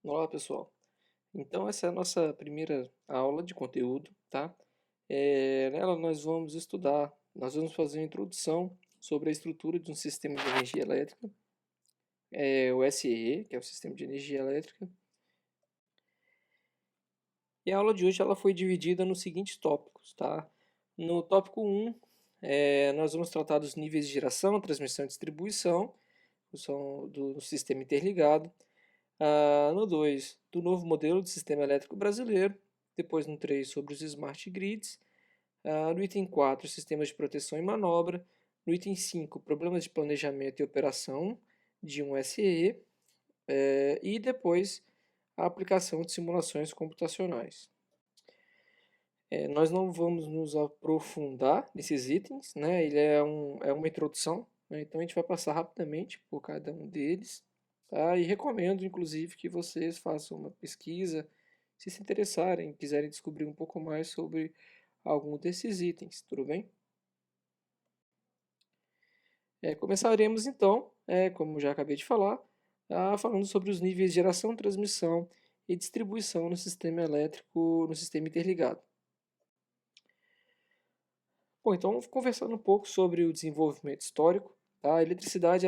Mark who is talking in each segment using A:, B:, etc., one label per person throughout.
A: Olá, pessoal. Então, essa é a nossa primeira aula de conteúdo, tá? Nela nós vamos fazer uma introdução sobre a estrutura de um sistema de energia elétrica, o SEE, que é o Sistema de Energia Elétrica. E a aula de hoje ela foi dividida nos seguintes tópicos, tá? No tópico 1, nós vamos tratar dos níveis de geração, transmissão e distribuição do sistema interligado. No 2, do novo modelo de sistema elétrico brasileiro. Depois no 3, sobre os smart grids. No item 4, sistemas de proteção e manobra. No item 5, problemas de planejamento e operação de um SEE. E depois a aplicação de simulações computacionais. Nós não vamos nos aprofundar nesses itens, né? Ele é uma introdução, né? Então a gente vai passar rapidamente por cada um deles, tá? E recomendo, inclusive, que vocês façam uma pesquisa, se interessarem, quiserem descobrir um pouco mais sobre algum desses itens, tudo bem? Começaremos então, como já acabei de falar, falando sobre os níveis de geração, transmissão e distribuição no sistema elétrico, no sistema interligado. Bom, então conversando um pouco sobre o desenvolvimento histórico, tá? A eletricidade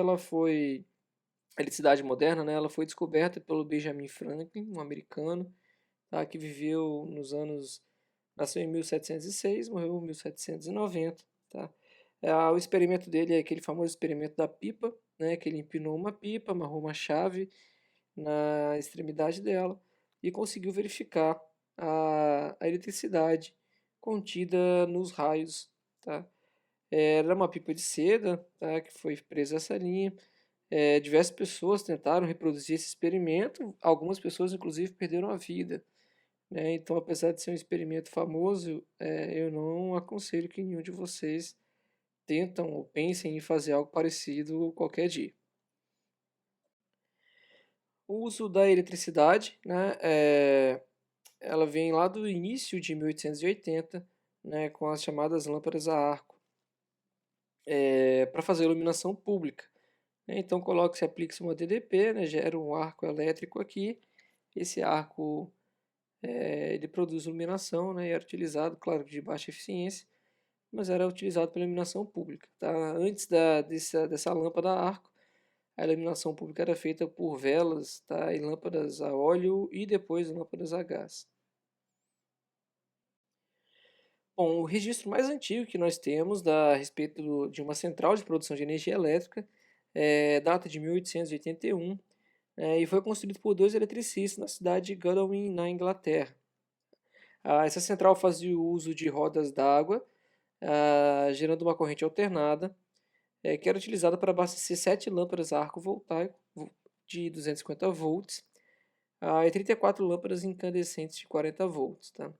A: moderna, né? Ela foi descoberta pelo Benjamin Franklin, um americano, tá? Que viveu nasceu em 1706, morreu em 1790, tá? O experimento dele é aquele famoso experimento da pipa, né? Que ele empinou uma pipa, amarrou uma chave na extremidade dela e conseguiu verificar a eletricidade contida nos raios, tá? Era uma pipa de seda, tá, que foi presa a essa linha. Diversas pessoas tentaram reproduzir esse experimento, algumas pessoas inclusive perderam a vida, né? Então, apesar de ser um experimento famoso, eu não aconselho que nenhum de vocês tentam ou pensem em fazer algo parecido qualquer dia. O uso da eletricidade, né, ela vem lá do início de 1880, né, com as chamadas lâmpadas a arco, para fazer iluminação pública. Então coloca-se, aplica-se uma DDP, né, gera um arco elétrico aqui. Esse arco ele produz iluminação, né, e era utilizado, claro, de baixa eficiência, mas era utilizado para iluminação pública. Tá? Antes dessa lâmpada a arco, a iluminação pública era feita por velas, tá, e lâmpadas a óleo e depois lâmpadas a gás. Bom, o registro mais antigo que nós temos a respeito de uma central de produção de energia elétrica data de 1881, e foi construído por dois eletricistas na cidade de Godalming, na Inglaterra. Essa central fazia uso de rodas d'água, gerando uma corrente alternada, que era utilizada para abastecer 7 lâmpadas a arco voltaico de 250 volts e 34 lâmpadas incandescentes de 40 volts. Tá?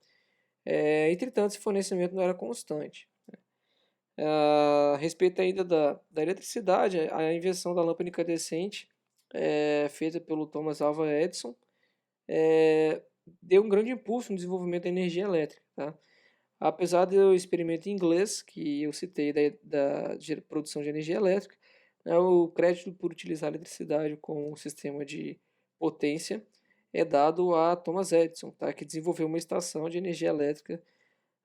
A: Entretanto, esse fornecimento não era constante. A respeito ainda da eletricidade, a invenção da lâmpada incandescente, feita pelo Thomas Alva Edison, deu um grande impulso no desenvolvimento da energia elétrica. Tá? Apesar do experimento inglês, que eu citei da produção de energia elétrica, né, o crédito por utilizar a eletricidade como um sistema de potência é dado a Thomas Edison, tá? Que desenvolveu uma estação de energia elétrica,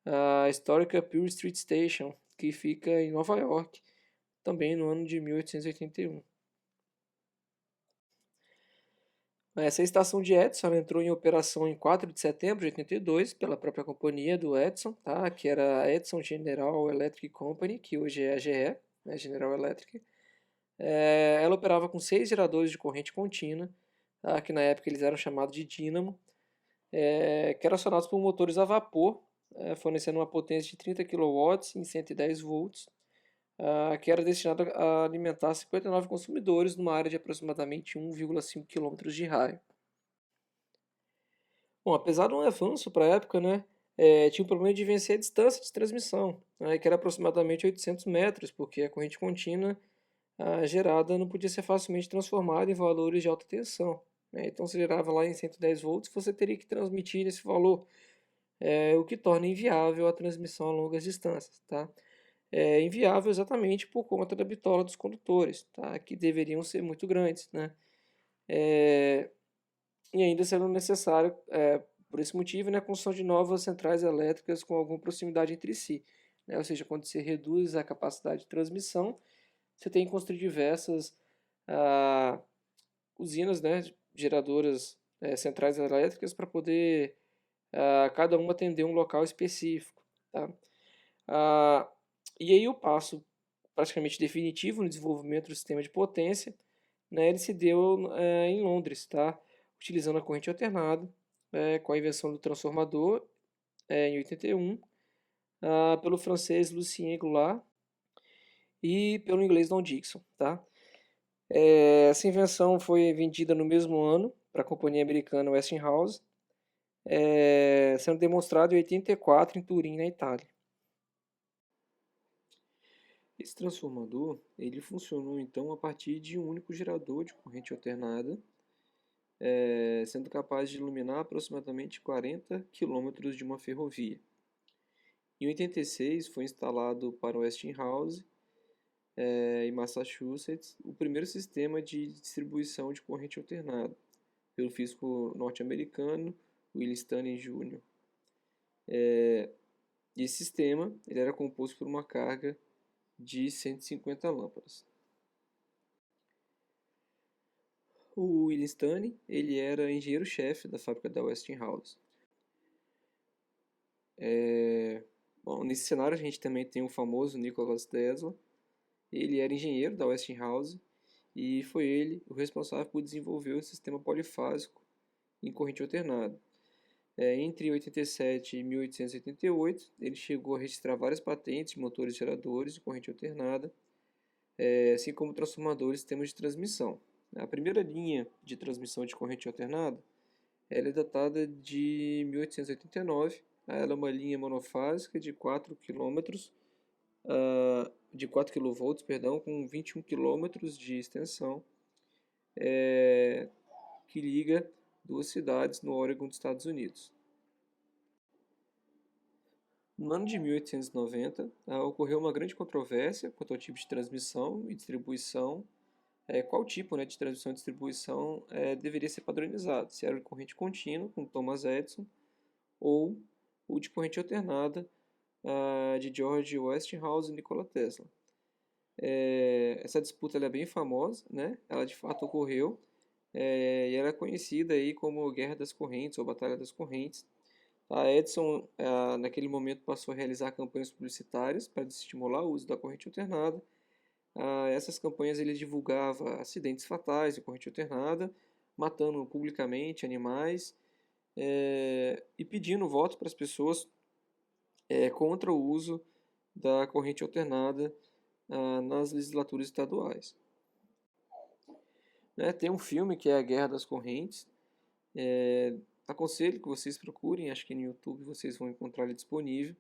A: a histórica Pure Street Station, que fica em Nova York, também no ano de 1881. Essa estação de Edison entrou em operação em 4 de setembro de 82 pela própria companhia do Edison, tá? Que era a Edison General Electric Company, que hoje é a GE, né? General Electric. Ela operava com 6 geradores de corrente contínua, tá? Que na época eles eram chamados de dínamo, que eram acionados por motores a vapor, fornecendo uma potência de 30 kW em 110 volts, que era destinado a alimentar 59 consumidores numa área de aproximadamente 1,5 km de raio. Bom, apesar de um avanço para a época, né, tinha um problema de vencer a distância de transmissão, né, que era aproximadamente 800 metros, porque a corrente contínua gerada não podia ser facilmente transformada em valores de alta tensão. Né? Então, se gerava lá em 110 volts, você teria que transmitir esse valor, o que torna inviável a transmissão a longas distâncias. Tá? É inviável exatamente por conta da bitola dos condutores, tá? Que deveriam ser muito grandes. Né? e ainda sendo necessário, por esse motivo, né, a construção de novas centrais elétricas com alguma proximidade entre si, né? Ou seja, quando você reduz a capacidade de transmissão, você tem que construir diversas ah, usinas, né, geradoras, centrais elétricas para poder cada uma atender um local específico, tá? Ah, e aí o passo praticamente definitivo no desenvolvimento do sistema de potência, né, ele se deu em Londres, tá? Utilizando a corrente alternada, com a invenção do transformador em 81, pelo francês Lucien Goulart e pelo inglês Don Dixon, tá? Essa invenção foi vendida no mesmo ano para a companhia americana Westinghouse, sendo demonstrado em 84 em Turim, na Itália. Esse transformador ele funcionou então a partir de um único gerador de corrente alternada, sendo capaz de iluminar aproximadamente 40 quilômetros de uma ferrovia. Em 86 foi instalado para Westinghouse, em Massachusetts, o primeiro sistema de distribuição de corrente alternada, pelo físico norte-americano Willis Stanley Jr. E esse sistema ele era composto por uma carga de 150 lâmpadas. O Willis Stanley ele era engenheiro-chefe da fábrica da Westinghouse. Bom, nesse cenário a gente também tem o famoso Nikola Tesla. Ele era engenheiro da Westinghouse e foi ele o responsável por desenvolver o sistema polifásico em corrente alternada. Entre 87 e 1888, ele chegou a registrar várias patentes de motores geradores de corrente alternada, assim como transformadores e sistemas de transmissão. A primeira linha de transmissão de corrente alternada ela é datada de 1889. Ela é uma linha monofásica de 4 quilômetros, de 4 kV, perdão, com 21 quilômetros de extensão, que liga duas cidades no Oregon dos Estados Unidos. No ano de 1890, ocorreu uma grande controvérsia quanto ao tipo de transmissão e distribuição, qual tipo, né, de transmissão e distribuição deveria ser padronizado, se era o de corrente contínua, com Thomas Edison, ou o de corrente alternada, de George Westinghouse e Nikola Tesla. Essa disputa ela é bem famosa, né? Ela de fato ocorreu, e ela é conhecida aí como Guerra das Correntes ou Batalha das Correntes. A Edison, naquele momento, passou a realizar campanhas publicitárias para estimular o uso da corrente alternada. Essas campanhas ele divulgava acidentes fatais de corrente alternada, matando publicamente animais e pedindo voto para as pessoas contra o uso da corrente alternada nas legislaturas estaduais. Tem um filme que é A Guerra das Correntes. Aconselho que vocês procurem, acho que no YouTube vocês vão encontrar ele disponível.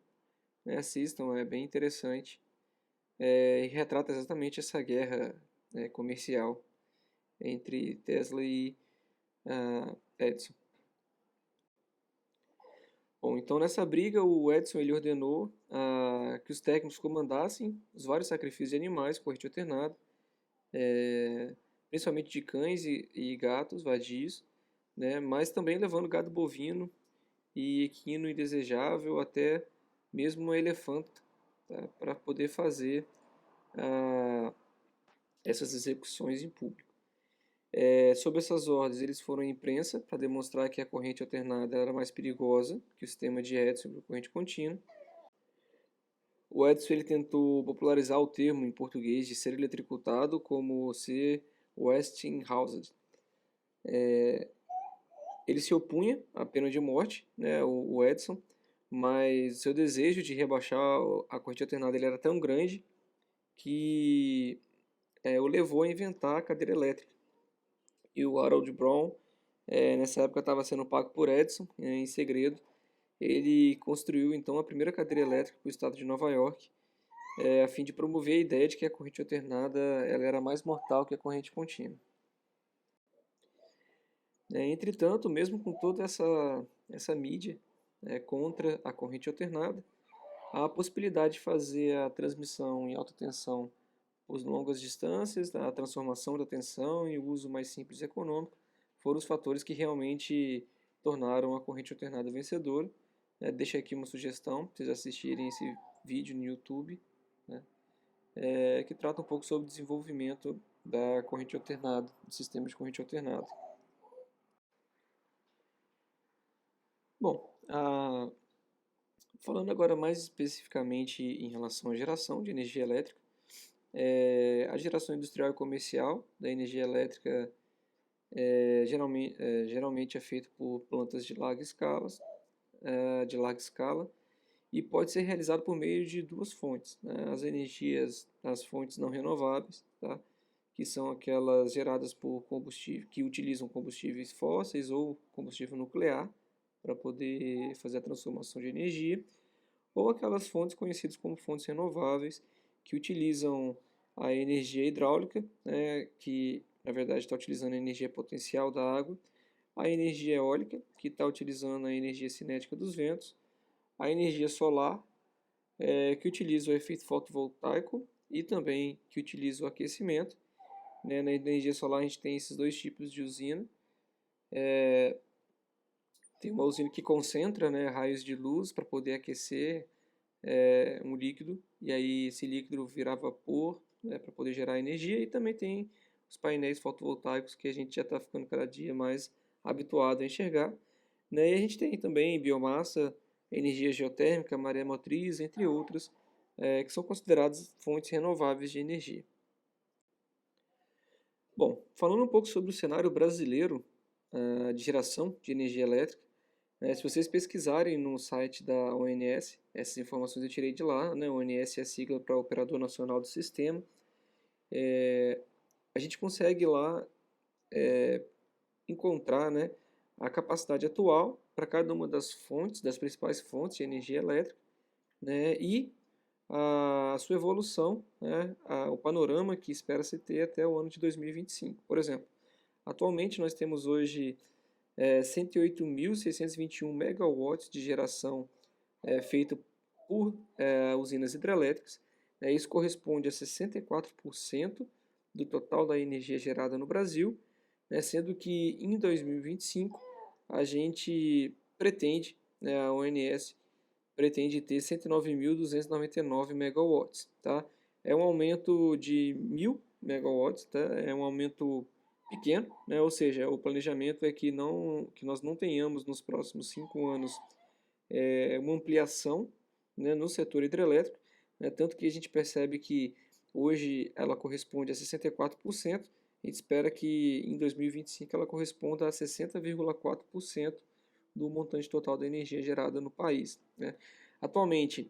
A: Assistam, é bem interessante. E retrata exatamente essa guerra comercial entre Tesla e Edison. Bom, então nessa briga o Edison ele ordenou que os técnicos comandassem os vários sacrifícios de animais com corrente alternada, principalmente de cães e gatos vadios, né, mas também levando gado bovino e equino indesejável, até mesmo um elefante, tá, para poder fazer essas execuções em público. Sob essas ordens, eles foram à imprensa para demonstrar que a corrente alternada era mais perigosa que o sistema de Edison sobre corrente contínua. O Edison ele tentou popularizar o termo em português de ser eletricutado como ser Westinghouse. Ele se opunha à pena de morte, né, o Edison, mas seu desejo de rebaixar a corrente alternada ele era tão grande que o levou a inventar a cadeira elétrica. E o Harold Brown, nessa época, estava sendo pago por Edison, em segredo. Ele construiu então a primeira cadeira elétrica para o estado de Nova York, a fim de promover a ideia de que a corrente alternada ela era mais mortal que a corrente contínua. Entretanto, mesmo com toda essa mídia contra a corrente alternada, há a possibilidade de fazer a transmissão em alta tensão por longas distâncias, a transformação da tensão e o uso mais simples e econômico
B: foram os fatores que realmente tornaram a corrente alternada vencedora. Deixa aqui uma sugestão para vocês assistirem esse vídeo no YouTube, né, que trata um pouco sobre o desenvolvimento da corrente alternada, do sistema de corrente alternada. Bom, falando agora mais especificamente em relação à geração de energia elétrica, a geração industrial e comercial da energia elétrica geralmente é feita por plantas de larga escala e pode ser realizado por meio de duas fontes, né? As fontes não renováveis, tá? Que são aquelas geradas por combustível, que utilizam combustíveis fósseis ou combustível nuclear para poder fazer a transformação de energia, ou aquelas fontes conhecidas como fontes renováveis, que utilizam a energia hidráulica, né, que na verdade está utilizando a energia potencial da água, a energia eólica, que está utilizando a energia cinética dos ventos, a energia solar, que utiliza o efeito fotovoltaico e também que utiliza o aquecimento. Né? Na energia solar a gente tem esses dois tipos de usina. Tem uma usina que concentra, né, raios de luz para poder aquecer um líquido, e aí esse líquido virar vapor, né, para poder gerar energia, e também tem os painéis fotovoltaicos que a gente já está ficando cada dia mais habituado a enxergar. Né? E a gente tem também biomassa, energia geotérmica, maré motriz, entre outras, que são consideradas fontes renováveis de energia. Bom, falando um pouco sobre o cenário brasileiro de geração de energia elétrica, se vocês pesquisarem no site da ONS, essas informações eu tirei de lá, né? ONS é a sigla para Operador Nacional do Sistema. A gente consegue lá encontrar, né, a capacidade atual para cada uma das fontes, das principais fontes de energia elétrica, né, e a sua evolução, né, o panorama que espera-se ter até o ano de 2025. Por exemplo, atualmente nós temos hoje 108.621 megawatts de geração feita por usinas hidrelétricas. Isso corresponde a 64% do total da energia gerada no Brasil, sendo que em 2025 a gente pretende, a ONS pretende ter 109.299 megawatts. Tá? É um aumento de 1.000 megawatts, tá? É um aumento pequeno, né? Ou seja, o planejamento é que nós não tenhamos nos próximos 5 anos uma ampliação, né, no setor hidrelétrico, né? Tanto que a gente percebe que hoje ela corresponde a 64%, a gente espera que em 2025 ela corresponda a 60,4% do montante total da energia gerada no país. Né? Atualmente,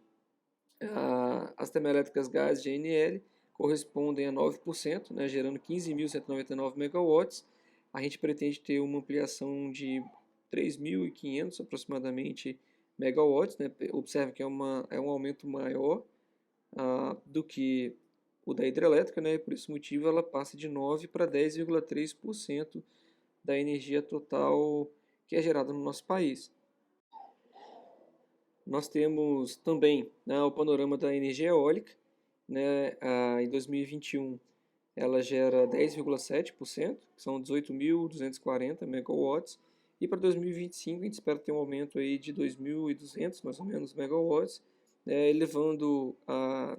B: as termoelétricas gás GNL correspondem a 9%, né, gerando 15.199 megawatts. A gente pretende ter uma ampliação de 3.500 aproximadamente megawatts. Né? Observe que é um aumento maior do que o da hidrelétrica, né? Por esse motivo ela passa de 9 para 10,3% da energia total que é gerada no nosso país. Nós temos também, né, o panorama da energia eólica. Né, em 2021 ela gera 10,7%, que são 18.240 megawatts, e para 2025 a gente espera ter um aumento aí de 2.200 mais ou menos megawatts, elevando a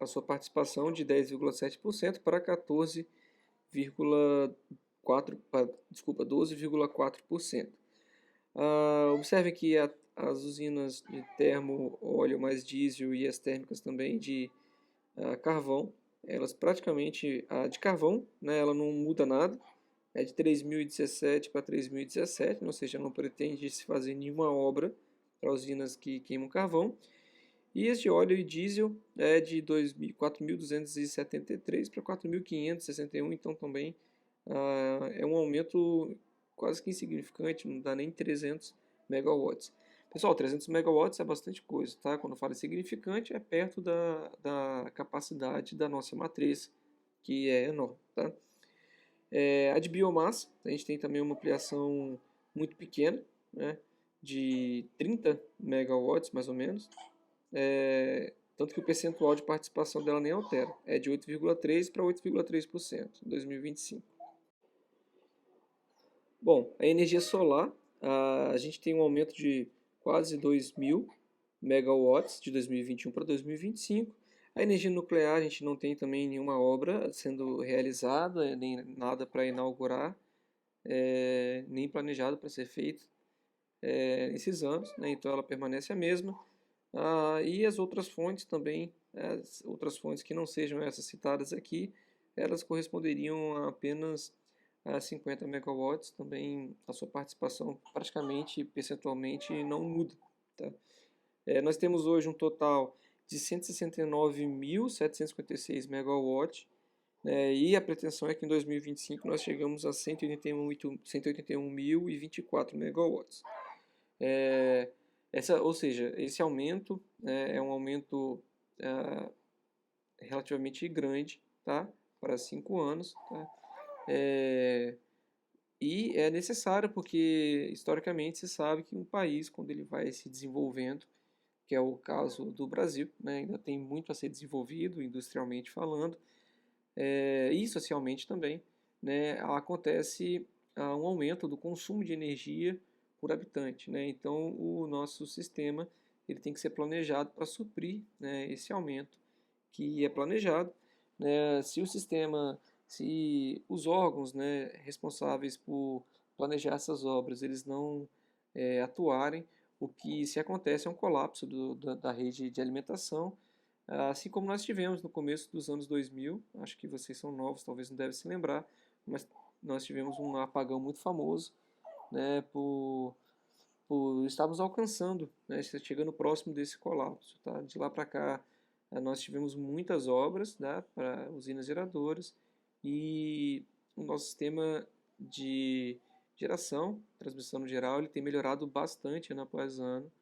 B: sua participação de 10,7% para 12,4%. Observe que as usinas de termo, óleo mais diesel e as térmicas também de carvão, elas praticamente, a de carvão, né, ela não muda nada, é de 3.017 para 3.017, ou seja, não pretende se fazer nenhuma obra para usinas que queimam carvão. E as de óleo e diesel é de 4.273 para 4.561, então também é um aumento quase que insignificante, não dá nem 300 megawatts. Pessoal, 300 megawatts é bastante coisa, tá? Quando eu falo significante, é perto da capacidade da nossa matriz, que é enorme, tá? A de biomassa, a gente tem também uma ampliação muito pequena, né? De 30 megawatts, mais ou menos. Tanto que o percentual de participação dela nem altera, é de 8,3% para 8,3% em 2025. Bom, a energia solar, a gente tem um aumento de quase 2.000 megawatts de 2021 para 2025. A energia nuclear, a gente não tem também nenhuma obra sendo realizada, nem nada para inaugurar, nem planejado para ser feito nesses anos, né? Então ela permanece a mesma. E as outras fontes também, as outras fontes que não sejam essas citadas aqui, elas corresponderiam a apenas a 50 megawatts, também a sua participação praticamente percentualmente não muda. Tá? Nós temos hoje um total de 169.756 megawatts, e a pretensão é que em 2025 nós chegamos a 181.024 megawatts. Ou seja, esse aumento é um aumento relativamente grande, tá? Para 5 anos, tá? E é necessário porque, historicamente, se sabe que um país, quando ele vai se desenvolvendo, que é o caso do Brasil, né, ainda tem muito a ser desenvolvido, industrialmente falando, e socialmente também, né, acontece um aumento do consumo de energia por habitante, né? Então, o nosso sistema ele tem que ser planejado para suprir, né, esse aumento que é planejado, né? Se os órgãos, né, responsáveis por planejar essas obras, eles não atuarem, o que se acontece é um colapso da rede de alimentação, assim como nós tivemos no começo dos anos 2000, acho que vocês são novos, talvez não devem se lembrar, mas nós tivemos um apagão muito famoso, né, por estarmos alcançando, né, chegando próximo desse colapso. Tá? De lá para cá, nós tivemos muitas obras, né, para usinas geradoras e o nosso sistema de geração, transmissão no geral, ele tem melhorado bastante ano após ano.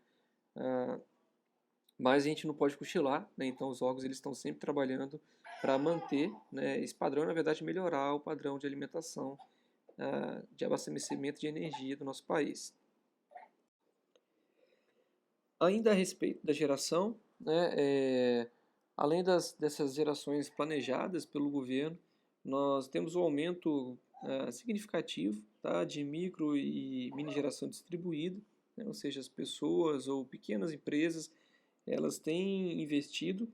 B: Mas a gente não pode cochilar, né? Então os órgãos eles estão sempre trabalhando para manter, né, esse padrão, na verdade, melhorar o padrão de alimentação, de abastecimento de energia do nosso país. Ainda a respeito da geração, né, além dessas gerações planejadas pelo governo, nós temos um aumento significativo, tá, de micro e mini geração distribuída, né, ou seja, as pessoas ou pequenas empresas elas têm investido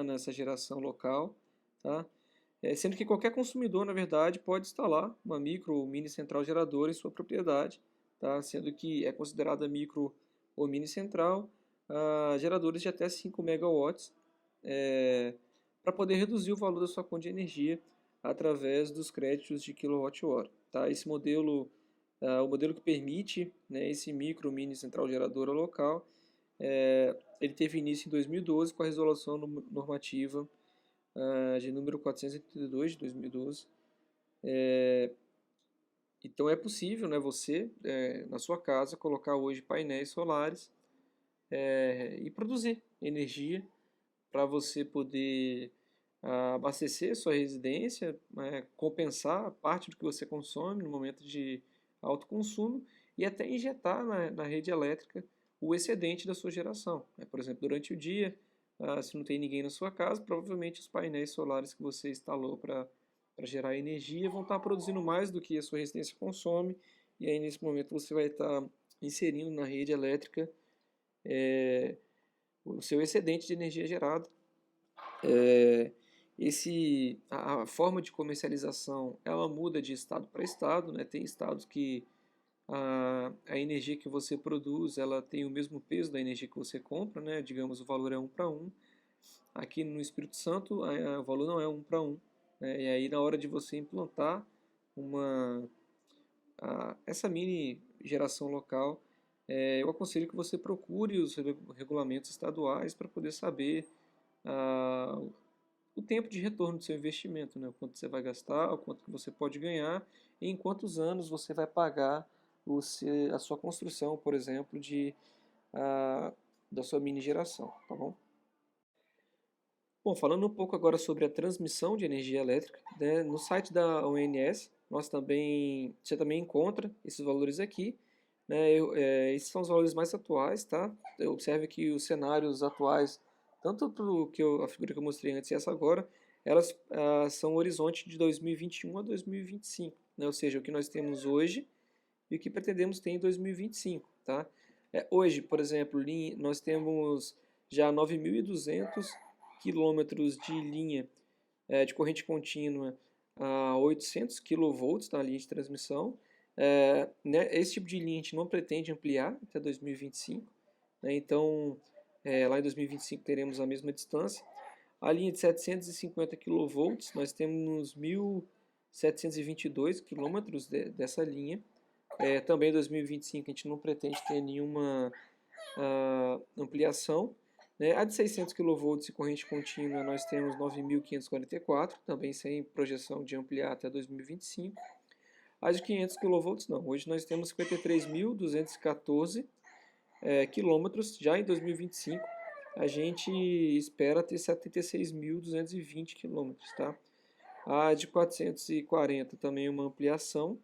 B: nessa geração local, tá? Sendo que qualquer consumidor, na verdade, pode instalar uma micro ou mini central geradora em sua propriedade, tá? Sendo que é considerada micro ou mini central geradores de até 5 megawatts, para poder reduzir o valor da sua conta de energia através dos créditos de quilowatt-hora. Tá? Esse modelo, o modelo que permite, né, esse micro ou mini central geradora local, ele teve início em 2012 com a resolução normativa de número 482 de 2012. Então é possível, né, você, na sua casa, colocar hoje painéis solares e produzir energia para você poder abastecer sua residência, compensar parte do que você consome no momento de alto consumo e até injetar na rede elétrica o excedente da sua geração. Por exemplo, durante o dia, se não tem ninguém na sua casa, provavelmente os painéis solares que você instalou para gerar energia vão estar produzindo mais do que a sua residência consome, e aí nesse momento você vai estar inserindo na rede elétrica o seu excedente de energia gerado. A forma de comercialização ela muda de estado para estado, né? Tem estados que a energia que você produz ela tem o mesmo peso da energia que você compra, né? Digamos, o valor é 1 para 1. Aqui no Espírito Santo o valor não é 1 para 1, né? E aí na hora de você implantar essa mini geração local, eu aconselho que você procure os regulamentos estaduais para poder saber o tempo de retorno do seu investimento, né? O quanto você vai gastar, o quanto que você pode ganhar e em quantos anos você vai pagar a sua construção, por exemplo, da sua mini geração, tá bom? Bom, falando um pouco agora sobre a transmissão de energia elétrica, né, no site da ONS, você também encontra esses valores aqui, né, esses são os valores mais atuais, tá? Observe que os cenários atuais, tanto a figura que eu mostrei antes e essa agora, elas são o horizonte de 2021 a 2025, né? Ou seja, o que nós temos hoje e o que pretendemos ter em 2025, tá? Hoje, por exemplo, nós temos já 9.200 quilômetros de linha de corrente contínua a 800 kV na linha de transmissão. Né, esse tipo de linha a gente não pretende ampliar até 2025, né, então lá em 2025 teremos a mesma distância. A linha de 750 kV, nós temos 1.722 quilômetros dessa linha. Também em 2025 a gente não pretende ter nenhuma ampliação. Né? A de 600 kV de corrente contínua nós temos 9.544, também sem projeção de ampliar até 2025. A de 500 kV não, hoje nós temos 53.214 quilômetros, já em 2025 a gente espera ter 76.220 quilômetros, tá? A de 440 também uma ampliação,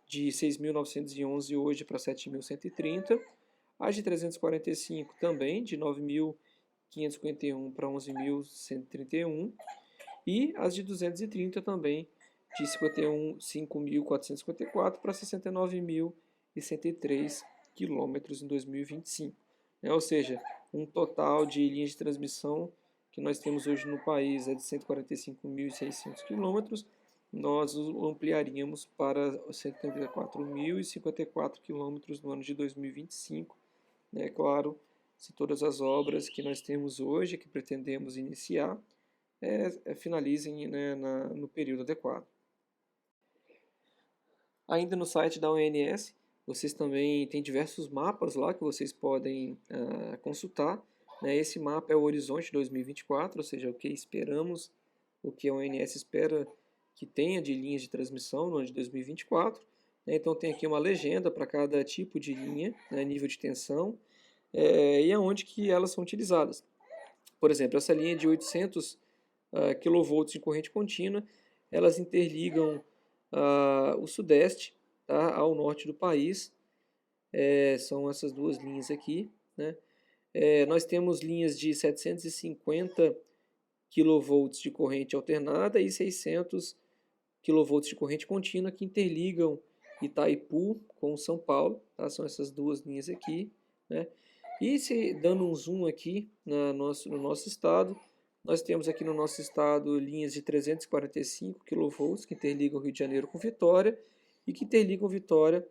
B: de 6.911 hoje para 7.130. A de 345 também, de 9.551 para 11.131. E as de 230 também, de 5.454 para 69.103 quilômetros em 2025. Ou seja, um total de linhas de transmissão que nós temos hoje no país é de 145.600 quilômetros, nós ampliaríamos para 134.054 quilômetros no ano de 2025. É claro, se todas as obras que nós temos hoje, que pretendemos iniciar, finalizem, né, no período adequado. Ainda no site da ONS, vocês também têm diversos mapas lá que vocês podem consultar. Né? Esse mapa é o Horizonte 2024, ou seja, o que esperamos, o que a ONS espera que tenha de linhas de transmissão no ano de 2024. Né? Então tem aqui uma legenda para cada tipo de linha, né, nível de tensão, e aonde que elas são utilizadas. Por exemplo, essa linha de 800 kV de corrente contínua, elas interligam o sudeste, tá, ao norte do país. São essas duas linhas aqui. Né? Nós temos linhas de 750 kV de corrente alternada e 600 kV de corrente contínua que interligam Itaipu com São Paulo. Tá? São essas duas linhas aqui. Né? E se dando um zoom aqui no nosso estado, nós temos aqui no nosso estado linhas de 345 kV que interligam Rio de Janeiro com Vitória e que interligam Vitória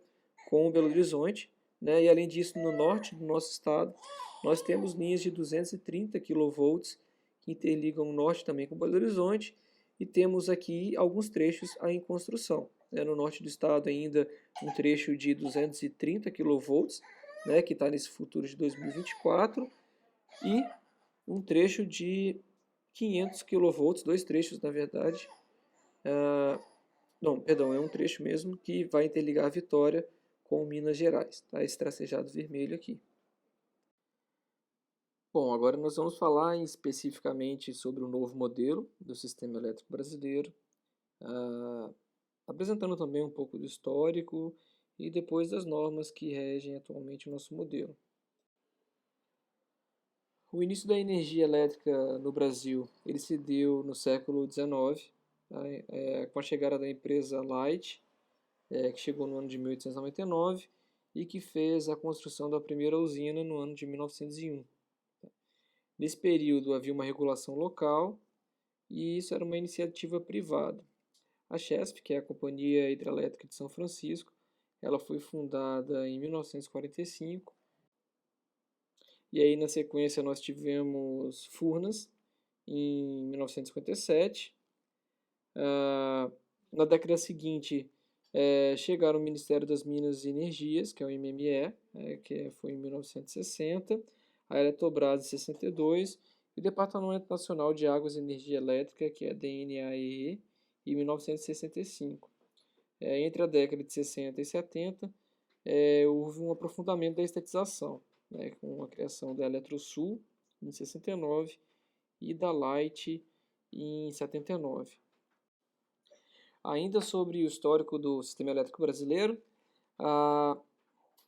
B: com Belo Horizonte. Né? E além disso, no norte do nosso estado, nós temos linhas de 230 kV que interligam o norte também com Belo Horizonte e temos aqui alguns trechos em construção. Né? No norte do estado ainda um trecho de 230 kV, né, que está nesse futuro de 2024, e um trecho de 500 kV, dois trechos na verdade. Não, perdão, é um trecho mesmo que vai interligar a Vitória com Minas Gerais. Tá? Esse tracejado vermelho aqui. Bom, agora nós vamos falar especificamente sobre o novo modelo do sistema elétrico brasileiro, apresentando também um pouco do histórico e depois das normas que regem atualmente o nosso modelo. O início da energia elétrica no Brasil ele se deu no século XIX, tá? Com a chegada da empresa Light, que chegou no ano de 1899 e que fez a construção da primeira usina no ano de 1901. Nesse período havia uma regulação local e isso era uma iniciativa privada. A CHESF, que é a Companhia Hidrelétrica de São Francisco, ela foi fundada em 1945 e aí na sequência nós tivemos Furnas em 1957. Na década seguinte chegaram o Ministério das Minas e Energias, que é o MME, que foi em 1960, a Eletrobras em 62 e o Departamento Nacional de Águas e Energia Elétrica, que é a DNAEE, em 1965. Entre a década de 60 e 70, houve um aprofundamento da estatização, né, com a criação da Eletrosul em 69 e da Light em 79. Ainda sobre o histórico do sistema elétrico brasileiro,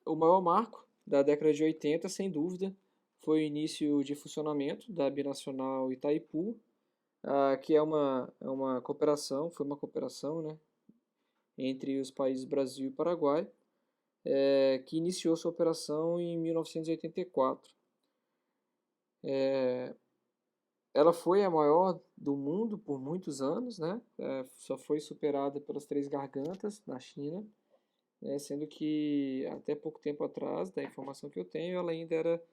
B: o maior marco da década de 80, sem dúvida, foi o início de funcionamento da Binacional Itaipu, que é uma cooperação, foi uma cooperação, né, entre os países Brasil e Paraguai, que iniciou sua operação em 1984. Ela foi a maior do mundo por muitos anos, né? Só foi superada pelas Três Gargantas, na China, né? Sendo que até pouco tempo atrás, da informação que eu tenho, ela ainda era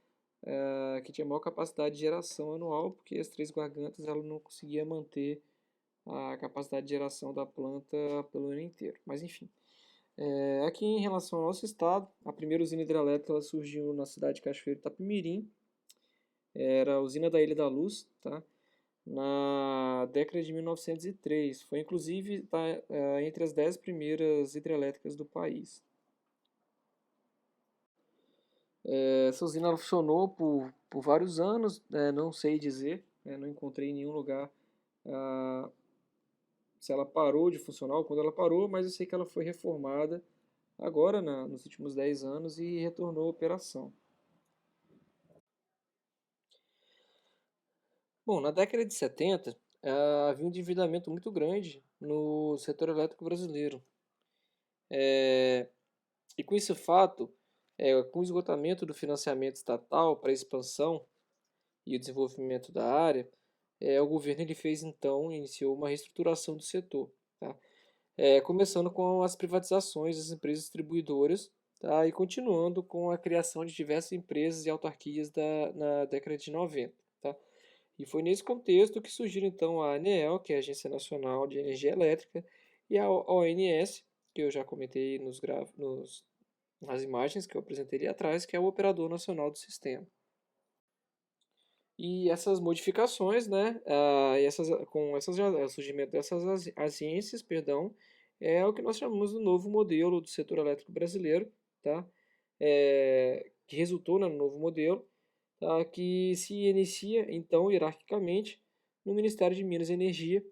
B: que tinha maior capacidade de geração anual, porque as Três Gargantas ela não conseguia manter a capacidade de geração da planta pelo ano inteiro. Mas enfim. Aqui em relação ao nosso estado, a primeira usina hidrelétrica ela surgiu na cidade de Cachoeiro de Itapemirim, era a usina da Ilha da Luz, tá? Na década de 1903. Foi inclusive entre as 10 primeiras hidrelétricas do país. Essa usina ela funcionou por vários anos, não sei dizer, não encontrei em nenhum lugar se ela parou de funcionar ou quando ela parou, mas eu sei que ela foi reformada agora, nos últimos 10 anos, e retornou à operação. Bom, na década de 70, havia um endividamento muito grande no setor elétrico brasileiro. E com esse fato, com o esgotamento do financiamento estatal para a expansão e o desenvolvimento da área, o governo ele fez então, iniciou uma reestruturação do setor, tá? Começando com as privatizações das empresas distribuidoras, tá? E continuando com a criação de diversas empresas e autarquias na década de 90. Tá? E foi nesse contexto que surgiram então a ANEEL, que é a Agência Nacional de Energia Elétrica, e a ONS, que eu já comentei nas imagens que eu apresentei ali atrás, que é o Operador Nacional do Sistema. E essas modificações, né, o surgimento dessas agências, perdão, é o que nós chamamos do novo modelo do setor elétrico brasileiro, tá? Que resultou, né, no novo modelo, tá? Que se inicia, então, hierarquicamente, no Ministério de Minas e Energia,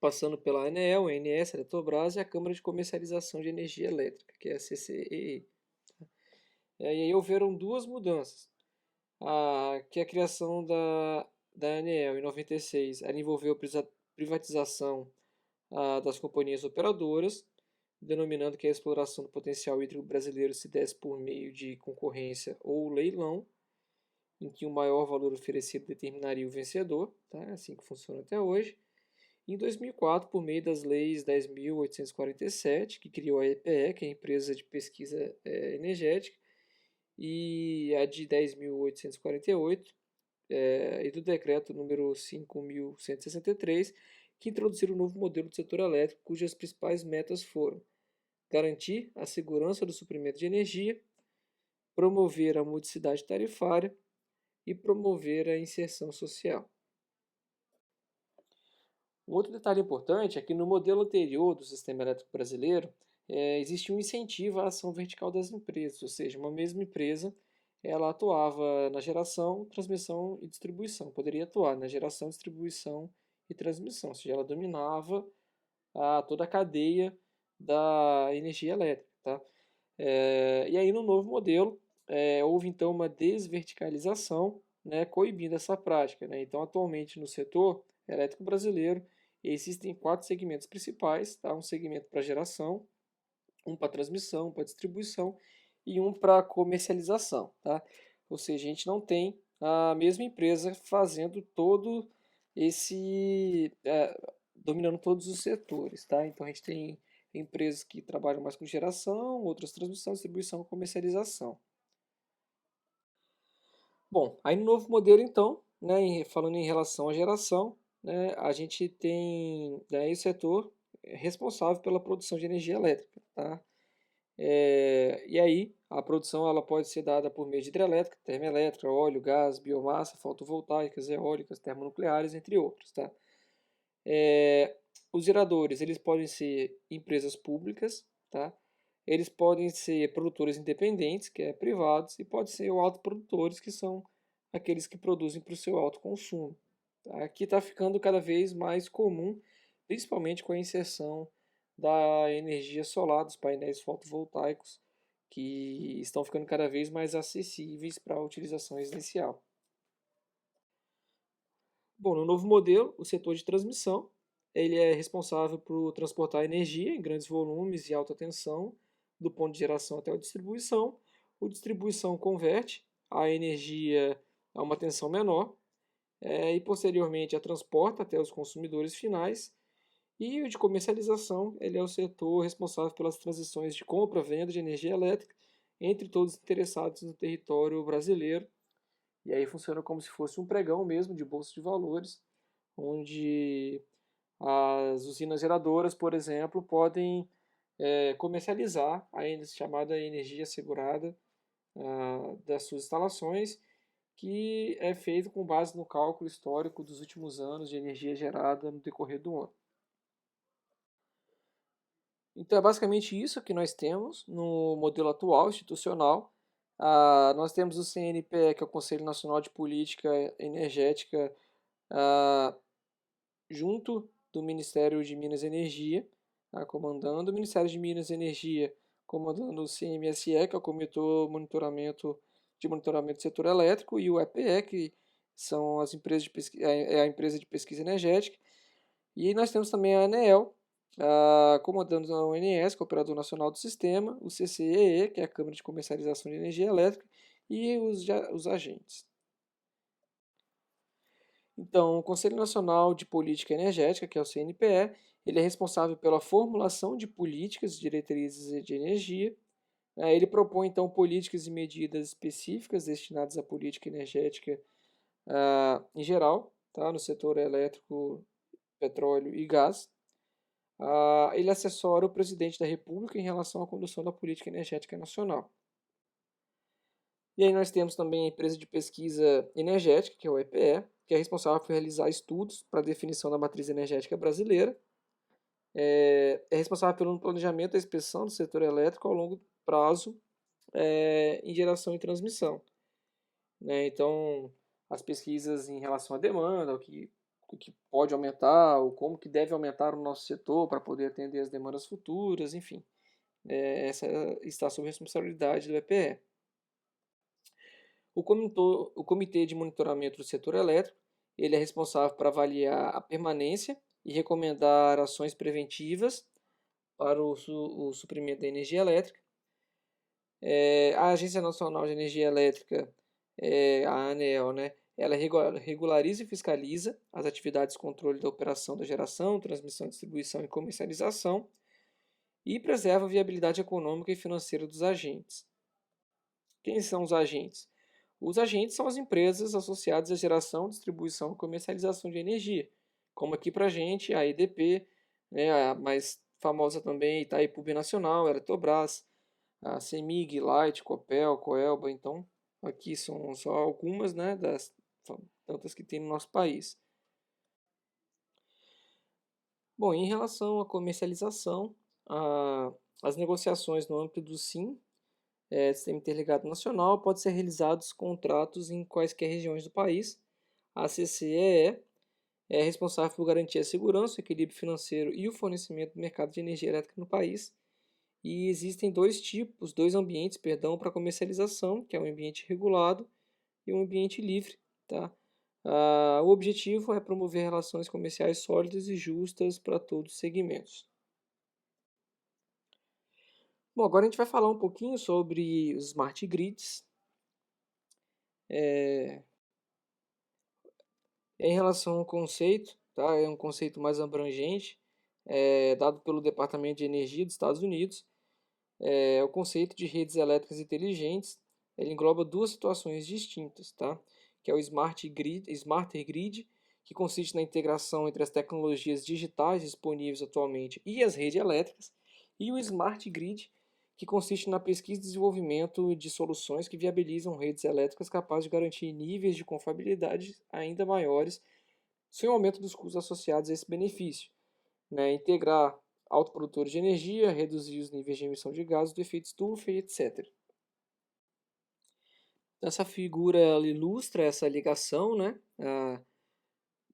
B: passando pela ANEEL, ANS, Eletrobras e a Câmara de Comercialização de Energia Elétrica, que é a CCEE. E aí houveram duas mudanças. Que a criação da ANEEL em 96 ela envolveu a privatização das companhias operadoras, denominando que a exploração do potencial hídrico brasileiro se desse por meio de concorrência ou leilão, em que o maior valor oferecido determinaria o vencedor, tá? É assim que funciona até hoje. Em 2004, por meio das leis 10.847, que criou a EPE, que é a Empresa de Pesquisa Energética, e a de 10.848, e do decreto número 5.163, que introduziram um novo modelo do setor elétrico, cujas principais metas foram garantir a segurança do suprimento de energia, promover a modicidade tarifária e promover a inserção social. Um outro detalhe importante é que no modelo anterior do sistema elétrico brasileiro, existia um incentivo à ação vertical das empresas, ou seja, uma mesma empresa ela atuava na geração, transmissão e distribuição. Poderia atuar na geração, distribuição e transmissão, ou seja, ela dominava toda a cadeia da energia elétrica. Tá? E aí no novo modelo houve então uma desverticalização, né, coibindo essa prática. Né? Então atualmente no setor elétrico brasileiro existem 4 segmentos principais, tá? Um segmento para geração, um para transmissão, um para distribuição e um para comercialização, tá? Ou seja, a gente não tem a mesma empresa fazendo todo dominando todos os setores, tá? Então a gente tem empresas que trabalham mais com geração, outras transmissão, distribuição, comercialização. Bom, aí no novo modelo então, né, falando em relação à geração, né, a gente tem, né, o setor responsável pela produção de energia elétrica, tá? E aí a produção ela pode ser dada por meio de hidrelétrica, termoelétrica, óleo, gás, biomassa, fotovoltaicas, eólicas, termonucleares, entre outros, tá? Os geradores eles podem ser empresas públicas, tá? Eles podem ser produtores independentes, que é privados, e podem ser autoprodutores, que são aqueles que produzem para o seu autoconsumo. Tá? Aqui está ficando cada vez mais comum, principalmente com a inserção da energia solar, dos painéis fotovoltaicos, que estão ficando cada vez mais acessíveis para a utilização residencial. Bom, no novo modelo, o setor de transmissão,
A: ele é responsável por transportar energia em grandes volumes e alta tensão, do ponto de geração até a distribuição. O distribuição converte a energia a uma tensão menor e posteriormente a transporta até os consumidores finais. E o de comercialização, ele é o setor responsável pelas transições de compra, venda de energia elétrica entre todos os interessados no território brasileiro. E aí funciona como se fosse um pregão mesmo de bolsa de valores, onde as usinas geradoras, por exemplo, podem comercializar a chamada energia assegurada das suas instalações, que é feito com base no cálculo histórico dos últimos anos de energia gerada no decorrer do ano. Então é basicamente isso que nós temos no modelo atual institucional. Nós temos o CNPE, que é o Conselho Nacional de Política Energética, junto do Ministério de Minas e Energia, comandando o Ministério de Minas e Energia, comandando o CMSE, que é o Comitê de Monitoramento do Setor Elétrico, e o EPE, que são as empresas de é a empresa de pesquisa energética. E nós temos também a ANEEL, comandando a ONS, que é o Operador Nacional do Sistema, o CCEE, que é a Câmara de Comercialização de Energia Elétrica, e os agentes. Então, o Conselho Nacional de Política Energética, que é o CNPE, ele é responsável pela formulação de políticas e diretrizes de energia. Ele propõe, então, políticas e medidas específicas destinadas à política energética em geral, tá? No setor elétrico, petróleo e gás. Ele assessora o presidente da República em relação à condução da política energética nacional. E aí nós temos também a empresa de pesquisa energética, que é o EPE, que é responsável por realizar estudos para a definição da matriz energética brasileira. É responsável pelo planejamento da inspeção do setor elétrico ao longo prazo em geração e transmissão. Então, as pesquisas em relação à demanda, o que pode aumentar, ou como que deve aumentar o nosso setor para poder atender as demandas futuras, enfim. Essa está sob responsabilidade do EPE. O Comitê de Monitoramento do Setor Elétrico, ele é responsável por avaliar a permanência e recomendar ações preventivas para o suprimento da energia elétrica. A Agência Nacional de Energia Elétrica, a ANEEL, né, ela regulariza e fiscaliza as atividades de controle da operação da geração, transmissão, distribuição e comercialização e preserva a viabilidade econômica e financeira dos agentes. Quem são os agentes? Os agentes são as empresas associadas à geração, distribuição e comercialização de energia, como aqui para a gente a EDP, né, a mais famosa também Itaipu Nacional, Eletrobras, a CEMIG, Light, Copel, Coelba. Então aqui são só algumas, né, das tantas que tem no nosso país. Bom, em relação à comercialização, as negociações no âmbito do SIM, Sistema Interligado Nacional, pode ser realizados contratos em quaisquer regiões do país. A CCEE é responsável por garantir a segurança, o equilíbrio financeiro e o fornecimento do mercado de energia elétrica no país. E existem dois ambientes, para comercialização, que é um ambiente regulado e um ambiente livre, tá? O objetivo é promover relações comerciais sólidas e justas para todos os segmentos. Bom, agora a gente vai falar um pouquinho sobre os smart grids. Em relação ao conceito, tá? É um conceito mais abrangente, dado pelo Departamento de Energia dos Estados Unidos. O conceito de redes elétricas inteligentes, ele engloba duas situações distintas, tá? Que é o Smart Grid, que consiste na integração entre as tecnologias digitais disponíveis atualmente e as redes elétricas, e o Smart Grid, que consiste na pesquisa e desenvolvimento de soluções que viabilizam redes elétricas capazes de garantir níveis de confiabilidade ainda maiores, sem o aumento dos custos associados a esse benefício, né? Integrar autoprodutores de energia, reduzir os níveis de emissão de gases do efeito estufa e etc. Essa figura ela ilustra essa ligação, né,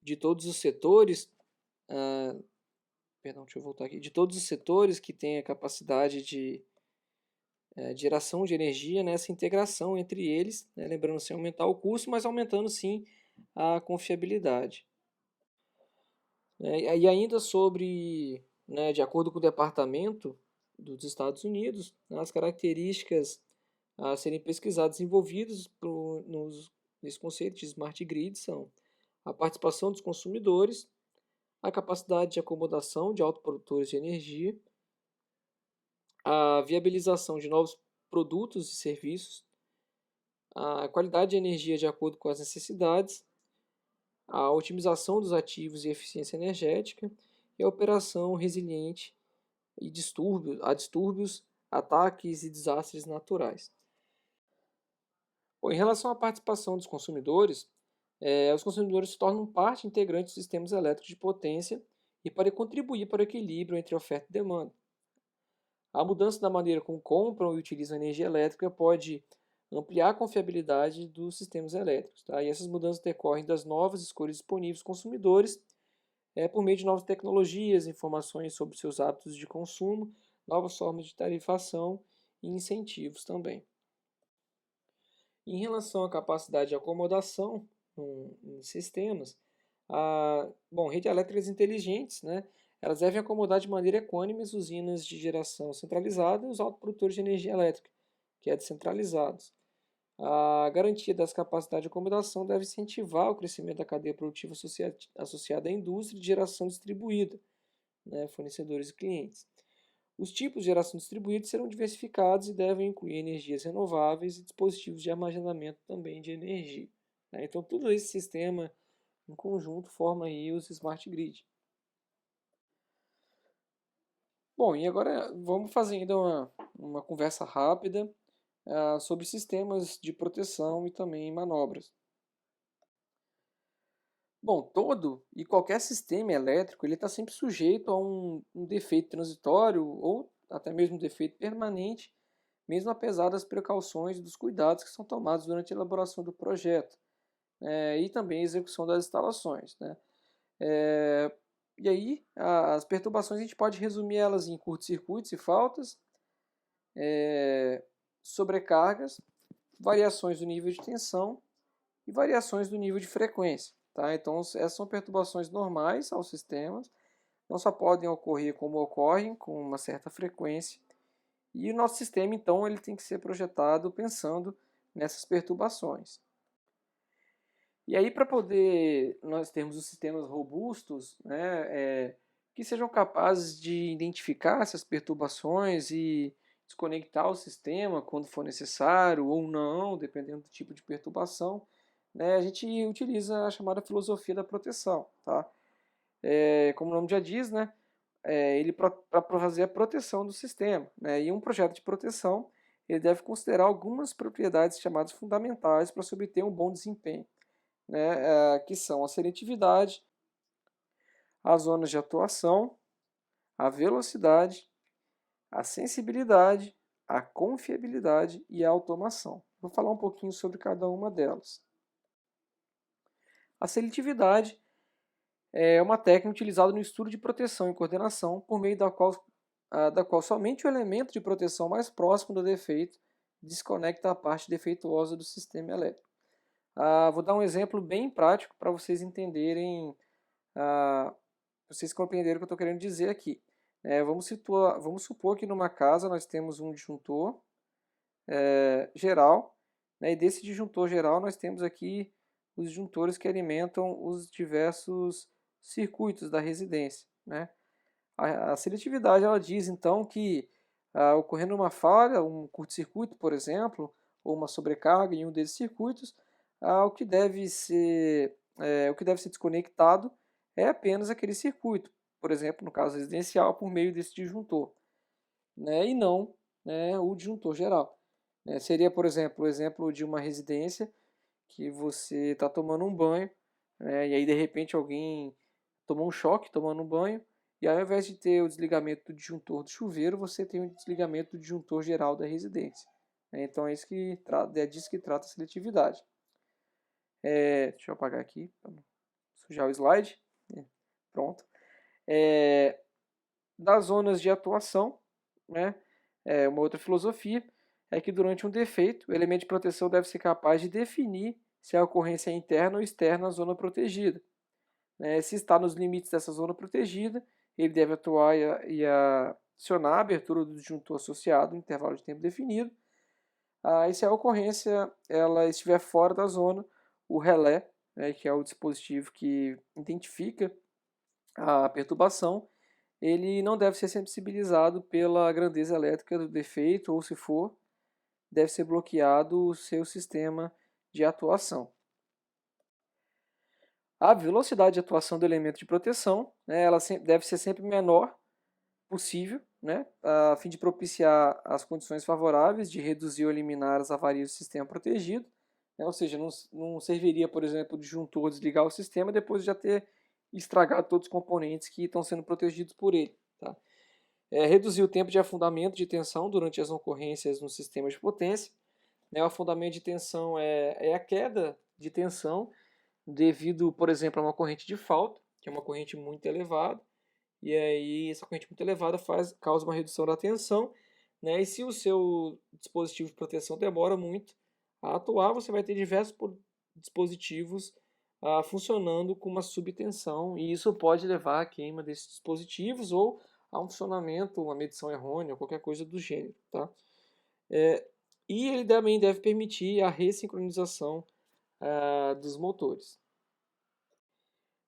A: de todos os setores, deixa eu voltar aqui, de todos os setores que têm a capacidade de geração de energia, né, essa integração entre eles, né, lembrando sem aumentar o custo, mas aumentando sim a confiabilidade. E ainda sobre, né, de acordo com o Departamento dos Estados Unidos, as características a serem pesquisadas envolvidas nesse conceito de smart grid são a participação dos consumidores, a capacidade de acomodação de autoprodutores de energia, a viabilização de novos produtos e serviços, a qualidade de energia de acordo com as necessidades, a otimização dos ativos e eficiência energética e a operação resiliente a distúrbios, ataques e desastres naturais. Bom, em relação à participação dos consumidores, os consumidores se tornam parte integrante dos sistemas elétricos de potência e para contribuir para o equilíbrio entre oferta e demanda. A mudança da maneira como compram e utilizam energia elétrica pode ampliar a confiabilidade dos sistemas elétricos. Tá? E essas mudanças decorrem das novas escolhas disponíveis aos consumidores por meio de novas tecnologias, informações sobre seus hábitos de consumo, novas formas de tarifação e incentivos também. Em relação à capacidade de acomodação em sistemas, redes elétricas inteligentes, né, elas devem acomodar de maneira equânime as usinas de geração centralizada e os autoprodutores de energia elétrica, que é descentralizados. A garantia das capacidades de acomodação deve incentivar o crescimento da cadeia produtiva associada à indústria de geração distribuída, né, fornecedores e clientes. Os tipos de geração distribuída serão diversificados e devem incluir energias renováveis e dispositivos de armazenamento também de energia. Né? Então, todo esse sistema em conjunto forma aí os smart grid. Bom, e agora vamos fazer ainda uma conversa rápida sobre sistemas de proteção e também manobras. Bom, todo e qualquer sistema elétrico ele está sempre sujeito a um defeito transitório ou até mesmo defeito permanente, mesmo apesar das precauções e dos cuidados que são tomados durante a elaboração do projeto e também a execução das instalações. Né? É, e aí, as perturbações a gente pode resumir elas em curtos-circuitos e faltas, sobrecargas, variações do nível de tensão e variações do nível de frequência. Tá? Então, essas são perturbações normais aos sistemas, não só podem ocorrer como ocorrem, com uma certa frequência, e o nosso sistema, então, ele tem que ser projetado pensando nessas perturbações. E aí, para poder nós termos os sistemas robustos, né, que sejam capazes de identificar essas perturbações e desconectar o sistema quando for necessário ou não, dependendo do tipo de perturbação, né, a gente utiliza a chamada filosofia da proteção. Tá? Como o nome já diz, né, ele para fazer a proteção do sistema. Né, e um projeto de proteção ele deve considerar algumas propriedades chamadas fundamentais para se obter um bom desempenho, né, que são a seletividade, as zonas de atuação, a velocidade, a sensibilidade, a confiabilidade e a automação. Vou falar um pouquinho sobre cada uma delas. A seletividade é uma técnica utilizada no estudo de proteção e coordenação, por meio da qual somente o elemento de proteção mais próximo do defeito desconecta a parte defeituosa do sistema elétrico. Vou dar um exemplo bem prático para vocês entenderem, vocês compreenderem o que eu estou querendo dizer aqui. Vamos supor que numa casa nós temos um disjuntor geral, né, e desse disjuntor geral nós temos aqui os disjuntores que alimentam os diversos circuitos da residência. Né? A seletividade ela diz então que ocorrendo uma falha, um curto-circuito, por exemplo, ou uma sobrecarga em um desses circuitos, o que deve ser desconectado é apenas aquele circuito, por exemplo, no caso residencial, por meio desse disjuntor, né, e não, né, o disjuntor geral. Seria, por exemplo, o exemplo de uma residência que você está tomando um banho, né, e aí de repente alguém tomou um choque tomando um banho, e ao invés de ter o desligamento do disjuntor do chuveiro, você tem o desligamento do disjuntor geral da residência. Então é disso que trata a seletividade. Deixa eu apagar aqui para não sujar o slide. Pronto. Das zonas de atuação, né? Uma outra filosofia é que durante um defeito, o elemento de proteção deve ser capaz de definir se a ocorrência é interna ou externa à zona protegida. né? Se está nos limites dessa zona protegida, ele deve atuar e acionar a abertura do disjuntor associado em intervalo de tempo definido. E se a ocorrência ela estiver fora da zona, o relé, né, que é o dispositivo que identifica a perturbação, ele não deve ser sensibilizado pela grandeza elétrica do defeito, ou se for, deve ser bloqueado o seu sistema de atuação. A velocidade de atuação do elemento de proteção, né, ela deve ser sempre menor possível, né, a fim de propiciar as condições favoráveis de reduzir ou eliminar as avarias do sistema protegido, né, ou seja, não serviria, por exemplo, o disjuntor desligar o sistema depois de já ter estragado todos os componentes que estão sendo protegidos por ele. Tá? Reduzir o tempo de afundamento de tensão durante as ocorrências no sistema de potência. Né, o afundamento de tensão é a queda de tensão devido, por exemplo, a uma corrente de falta, que é uma corrente muito elevada, e aí essa corrente muito elevada causa uma redução da tensão, né? E se o seu dispositivo de proteção demora muito a atuar, você vai ter diversos dispositivos funcionando com uma subtensão, e isso pode levar à queima desses dispositivos ou a um funcionamento, uma medição errônea, qualquer coisa do gênero, tá? E ele também deve permitir a ressincronização dos motores.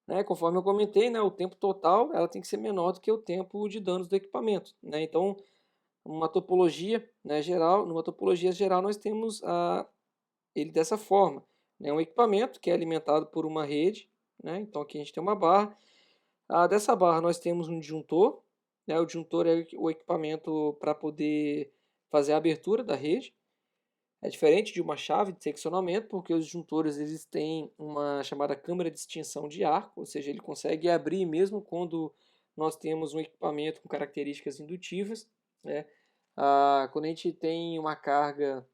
A: Né, conforme eu comentei, né, o tempo total ela tem que ser menor do que o tempo de danos do equipamento. Né? Então, uma topologia, né, geral, numa topologia geral, nós temos ele dessa forma. Né? Um equipamento que é alimentado por uma rede. Né? Então, aqui a gente tem uma barra. Dessa barra nós temos um disjuntor. Né? O disjuntor é o equipamento para poder fazer a abertura da rede. É diferente de uma chave de seccionamento, porque os disjuntores eles têm uma chamada câmara de extinção de arco, ou seja, ele consegue abrir mesmo quando nós temos um equipamento com características indutivas. Né? Quando a gente tem uma carga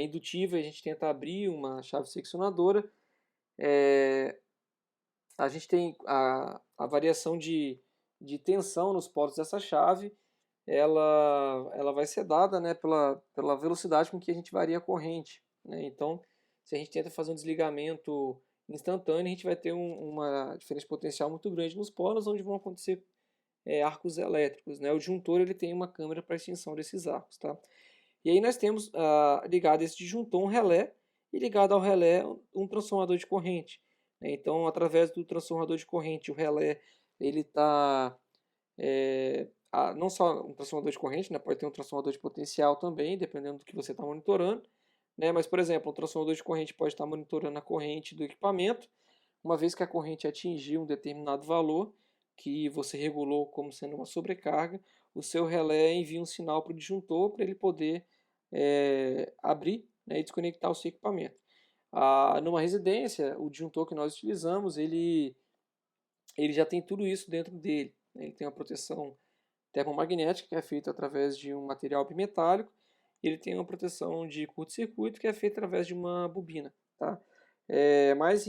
A: indutiva, a gente tenta abrir uma chave seccionadora, a gente tem a variação de tensão nos polos dessa chave, ela vai ser dada, né, pela velocidade com que a gente varia a corrente. Né? Então, se a gente tenta fazer um desligamento instantâneo, a gente vai ter uma diferença potencial muito grande nos polos, onde vão acontecer arcos elétricos. Né? O disjuntor ele tem uma câmara para extinção desses arcos. Tá? E aí nós temos ligado a esse disjuntor um relé, e ligado ao relé um transformador de corrente. Né? Então, através do transformador de corrente, o relé ele está não só um transformador de corrente, né, pode ter um transformador de potencial também, dependendo do que você está monitorando. Né, mas, por exemplo, um transformador de corrente pode estar monitorando a corrente do equipamento. Uma vez que a corrente atingir um determinado valor, que você regulou como sendo uma sobrecarga, o seu relé envia um sinal para o disjuntor para ele poder abrir, né, e desconectar o seu equipamento. Numa residência, o disjuntor que nós utilizamos, ele já tem tudo isso dentro dele. Né, ele tem uma proteção termomagnética, que é feita através de um material bimetálico, e ele tem uma proteção de curto-circuito, que é feita através de uma bobina. Tá? Mas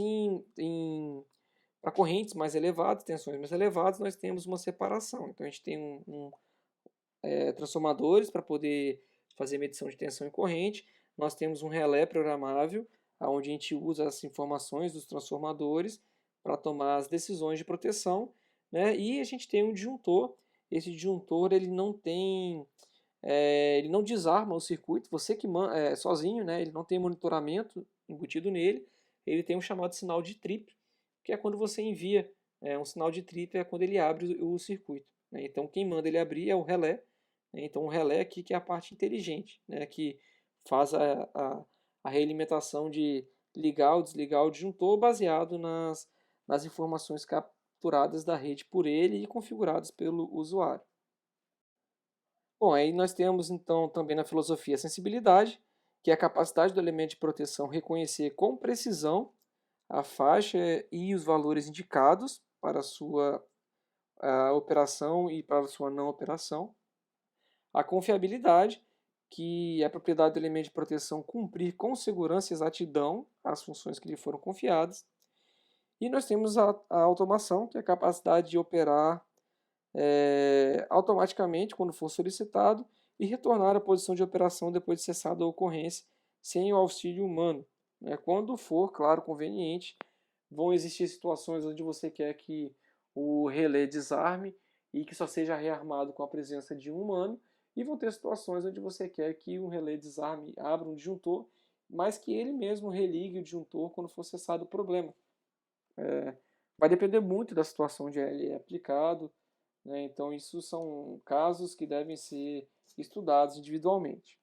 A: para correntes mais elevadas, tensões mais elevadas, nós temos uma separação. Então a gente tem transformadores para poder fazer medição de tensão e corrente. Nós temos um relé programável, onde a gente usa as informações dos transformadores para tomar as decisões de proteção. Né? E a gente tem um disjuntor. Esse disjuntor ele não tem, ele não desarma o circuito. Você que sozinho, né? Ele não tem monitoramento embutido nele. Ele tem um chamado sinal de trip, que é quando você envia um sinal de trip, é quando ele abre o circuito. Né? Então quem manda ele abrir é o relé. Né? Então o relé aqui que é a parte inteligente, né? Que faz a realimentação de ligar ou desligar o disjuntor baseado nas informações capturadas da rede por ele e configuradas pelo usuário. Bom, aí nós temos então também na filosofia a sensibilidade, que é a capacidade do elemento de proteção reconhecer com precisão a faixa e os valores indicados para a sua operação e para a sua não operação. A confiabilidade, que é a propriedade do elemento de proteção cumprir com segurança e exatidão as funções que lhe foram confiadas. E nós temos a automação, que é a capacidade de operar automaticamente quando for solicitado e retornar à posição de operação depois de cessada a ocorrência sem o auxílio humano, né, quando for, claro, conveniente Vão existir situações onde você quer que o relé desarme e que só seja rearmado com a presença de um humano, e vão ter situações onde você quer que um relé desarme, abra um disjuntor, mas que ele mesmo religue o disjuntor quando for cessado o problema. Vai depender muito da situação onde ele é aplicado, né? Então, isso são casos que devem ser estudados individualmente.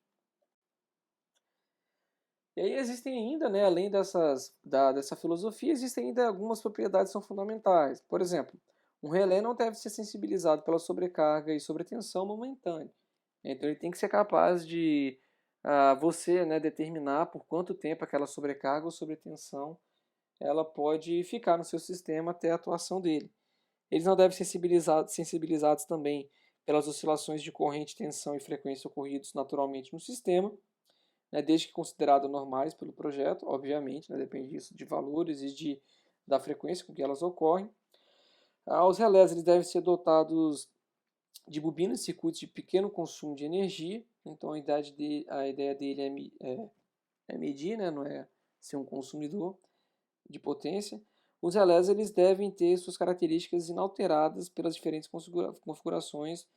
A: E aí existem ainda, né, além dessa filosofia, existem ainda algumas propriedades que são fundamentais. Por exemplo, um relé não deve ser sensibilizado pela sobrecarga e sobretensão momentânea. Então ele tem que ser capaz de você, né, determinar por quanto tempo aquela sobrecarga ou sobretensão ela pode ficar no seu sistema até a atuação dele. Eles não devem ser sensibilizados também pelas oscilações de corrente, tensão e frequência ocorridos naturalmente no sistema, né, desde que considerados normais pelo projeto, obviamente, né, depende disso, de valores e da frequência com que elas ocorrem. Os relés eles devem ser dotados de bobinas e circuitos de pequeno consumo de energia, então a ideia dele é medir, né, não é ser um consumidor de potência. Os relés eles devem ter suas características inalteradas pelas diferentes configurações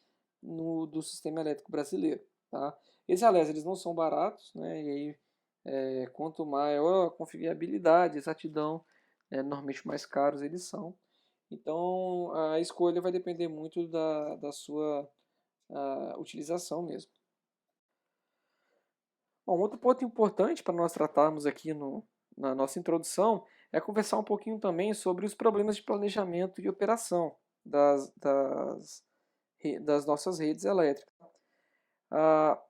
A: do sistema elétrico brasileiro. Tá? Esses relés eles não são baratos, né? E aí, quanto maior a confiabilidade, exatidão, normalmente mais caros eles são. Então a escolha vai depender muito da sua utilização mesmo. Bom, outro ponto importante para nós tratarmos aqui na nossa introdução é conversar um pouquinho também sobre os problemas de planejamento e operação das nossas redes elétricas. Ah,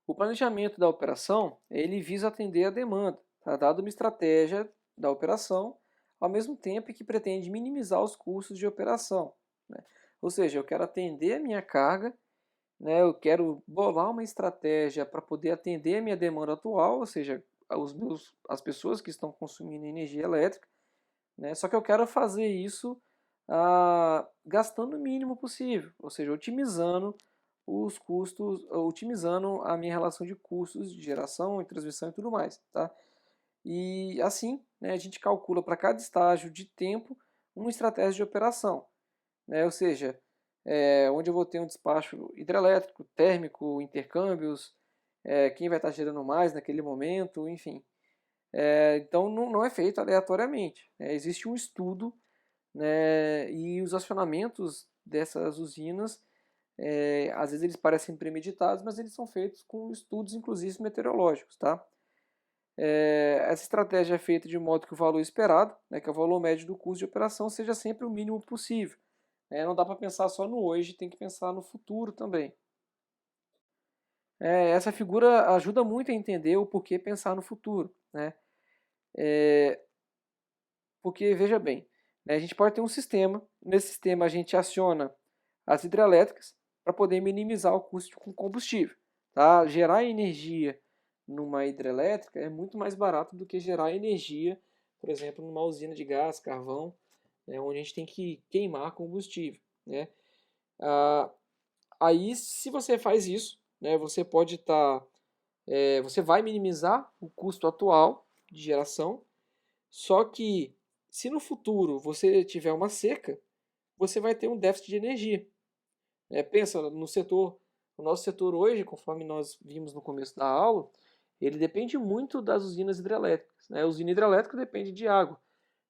A: o planejamento da operação ele visa atender a demanda, tá? Dado uma estratégia da operação, ao mesmo tempo que pretende minimizar os custos de operação, né? Ou seja, eu quero atender a minha carga, né? Eu quero bolar uma estratégia para poder atender a minha demanda atual, ou seja, as pessoas que estão consumindo energia elétrica, né? Só que eu quero fazer isso gastando o mínimo possível, ou seja, otimizando os custos, otimizando a minha relação de custos de geração e transmissão e tudo mais, tá? E assim, né, a gente calcula para cada estágio de tempo uma estratégia de operação, né? Ou seja, onde eu vou ter um despacho hidrelétrico, térmico, intercâmbios, quem vai estar gerando mais naquele momento, enfim. Então não é feito aleatoriamente, né? Existe um estudo, né, e os acionamentos dessas usinas, às vezes eles parecem premeditados, mas eles são feitos com estudos, inclusive meteorológicos, tá? Essa estratégia é feita de modo que o valor esperado, né, que é o valor médio do custo de operação, seja sempre o mínimo possível. Não dá para pensar só no hoje, tem que pensar no futuro também. Essa figura ajuda muito a entender o porquê pensar no futuro, né? Porque, veja bem, né, a gente pode ter um sistema, nesse sistema a gente aciona as hidrelétricas para poder minimizar o custo com combustível. Tá? Gerar energia numa hidrelétrica é muito mais barato do que gerar energia, por exemplo, numa usina de gás, carvão, né, onde a gente tem que queimar combustível. Né? Aí, se você faz isso, né, você pode estar. Você vai minimizar o custo atual de geração, só que se no futuro você tiver uma seca, você vai ter um déficit de energia. Pensa no nosso setor hoje, conforme nós vimos no começo da aula, ele depende muito das usinas hidrelétricas. Né? A usina hidrelétrica depende de água.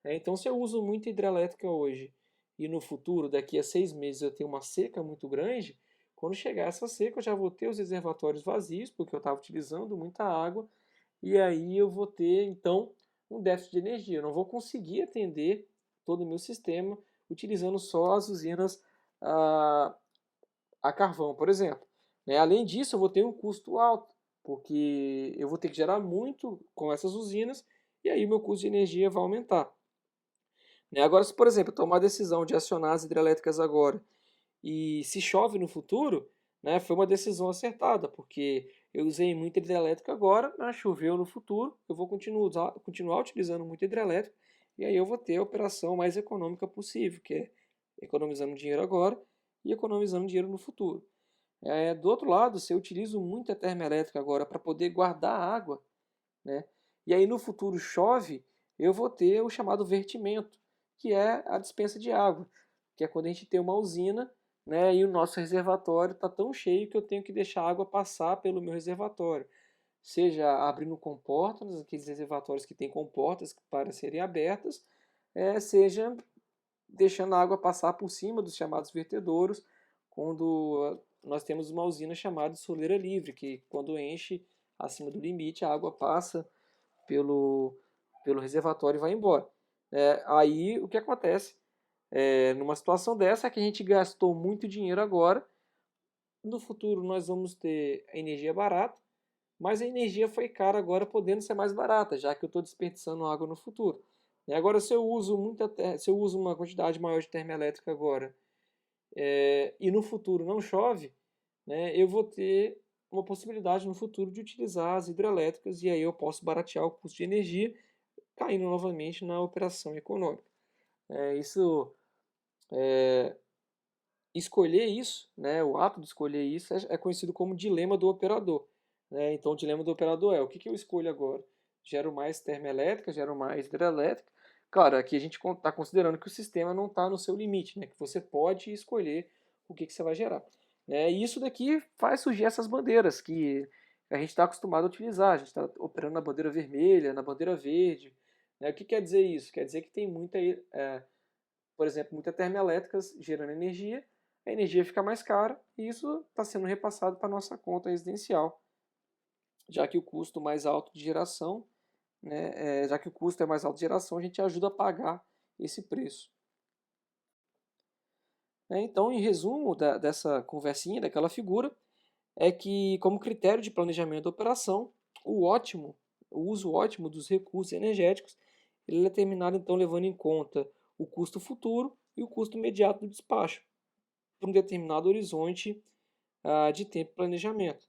A: Então, se eu uso muita hidrelétrica hoje e no futuro, daqui a 6 meses, eu tenho uma seca muito grande, quando chegar essa seca, eu já vou ter os reservatórios vazios, porque eu estava utilizando muita água, e aí eu vou ter, então, um déficit de energia. Eu não vou conseguir atender todo o meu sistema utilizando só as usinas a carvão, por exemplo. Além disso, eu vou ter um custo alto, porque eu vou ter que gerar muito com essas usinas, e aí o meu custo de energia vai aumentar. Agora, se por exemplo eu tomar a decisão de acionar as hidrelétricas agora e se chove no futuro, foi uma decisão acertada, porque eu usei muita hidrelétrica agora, mas choveu no futuro, eu vou continuar utilizando muita hidrelétrica e aí eu vou ter a operação mais econômica possível, que é economizando dinheiro agora e economizando dinheiro no futuro. Do outro lado, se eu utilizo muita termoelétrica agora para poder guardar água, né, e aí no futuro chove, eu vou ter o chamado vertimento, que é a dispensa de água, que é quando a gente tem uma usina, né, e o nosso reservatório está tão cheio que eu tenho que deixar a água passar pelo meu reservatório, seja abrindo comportas, aqueles reservatórios que têm comportas para serem abertas, seja deixando a água passar por cima dos chamados vertedouros, quando nós temos uma usina chamada de soleira livre, que quando enche acima do limite, a água passa pelo reservatório e vai embora. Aí o que acontece? Numa situação dessa é que a gente gastou muito dinheiro agora, no futuro nós vamos ter a energia barata, mas a energia foi cara agora, podendo ser mais barata, já que eu estou desperdiçando água no futuro. Agora, se eu uso uma quantidade maior de termoelétrica agora, e no futuro não chove, né, eu vou ter uma possibilidade no futuro de utilizar as hidrelétricas e aí eu posso baratear o custo de energia, caindo novamente na operação econômica. Isso, escolher isso, né, o ato de escolher isso é conhecido como dilema do operador. Então, o dilema do operador é: o que eu escolho agora? Gero mais termoelétrica, gero mais hidrelétrica? Claro, aqui a gente está considerando que o sistema não está no seu limite, né, que você pode escolher o que você vai gerar. E isso daqui faz surgir essas bandeiras que a gente está acostumado a utilizar. A gente está operando na bandeira vermelha, na bandeira verde. O que quer dizer isso? Quer dizer que tem por exemplo, muitas termoelétricas gerando energia, a energia fica mais cara e isso está sendo repassado para a nossa conta residencial, já que o custo mais alto de geração, já que o custo é mais alto de geração, a gente ajuda a pagar esse preço. Então, em resumo dessa conversinha, daquela figura, é que, como critério de planejamento da operação, o uso ótimo dos recursos energéticos, ele é determinado, então, levando em conta o custo futuro e o custo imediato do despacho, por um determinado horizonte de tempo de planejamento.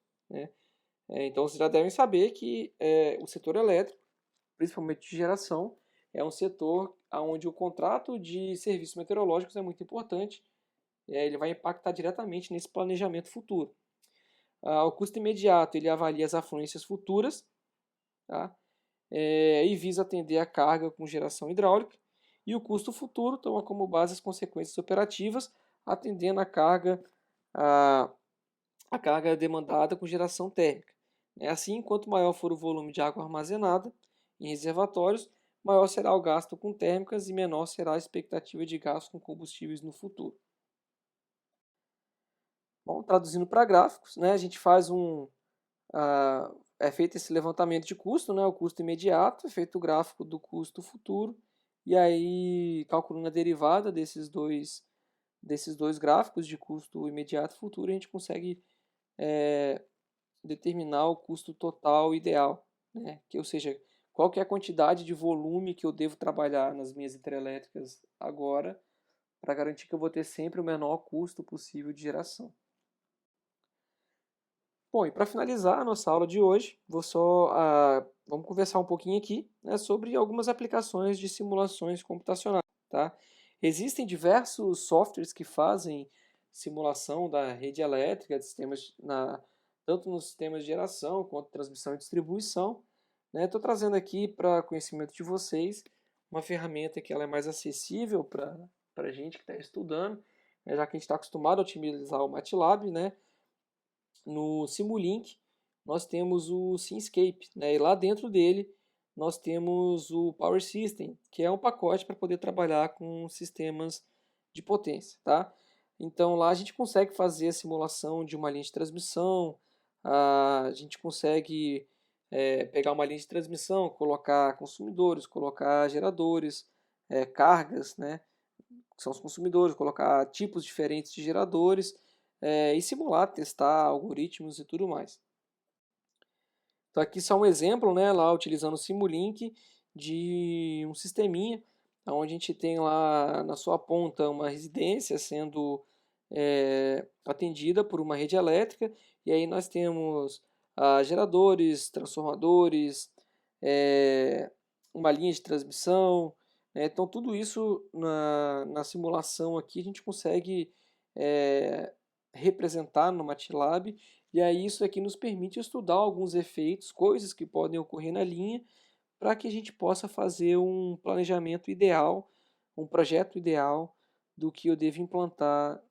A: Então, vocês já devem saber que o setor elétrico, principalmente de geração, é um setor onde o contrato de serviços meteorológicos é muito importante. Ele vai impactar diretamente nesse planejamento futuro. O custo imediato ele avalia as afluências futuras, tá? E visa atender a carga com geração hidráulica. E o custo futuro toma como base as consequências operativas, atendendo a carga demandada com geração térmica. Assim, quanto maior for o volume de água armazenada em reservatórios, maior será o gasto com térmicas e menor será a expectativa de gasto com combustíveis no futuro. Bom, traduzindo para gráficos, a gente faz é feito esse levantamento de custo, o custo imediato, é feito o gráfico do custo futuro, e aí calculando a derivada desses dois gráficos de custo imediato e futuro, a gente consegue determinar o custo total ideal, ou seja, qual que é a quantidade de volume que eu devo trabalhar nas minhas hidrelétricas agora, para garantir que eu vou ter sempre o menor custo possível de geração. Bom, e para finalizar a nossa aula de hoje, vamos conversar um pouquinho aqui, sobre algumas aplicações de simulações computacionais. Tá? Existem diversos softwares que fazem simulação da rede elétrica, tanto nos sistemas de geração quanto transmissão e distribuição. Estou trazendo aqui para conhecimento de vocês uma ferramenta que ela é mais acessível para a gente que está estudando, já que a gente está acostumado a utilizar o MATLAB, No Simulink nós temos o Simscape, e lá dentro dele nós temos o Power System, que é um pacote para poder trabalhar com sistemas de potência. Tá? Então lá a gente consegue fazer a simulação de uma linha de transmissão, a gente consegue pegar uma linha de transmissão, colocar consumidores, colocar geradores, cargas, que são os consumidores, colocar tipos diferentes de geradores, e simular, testar algoritmos e tudo mais. Então aqui só um exemplo, lá utilizando o Simulink de um sisteminha, onde a gente tem lá na sua ponta uma residência sendo atendida por uma rede elétrica, e aí nós temos geradores, transformadores, uma linha de transmissão, então tudo isso na simulação aqui a gente consegue representar no MATLAB, e aí isso aqui nos permite estudar alguns efeitos, coisas que podem ocorrer na linha, para que a gente possa fazer um planejamento ideal, um projeto ideal do que eu devo implantar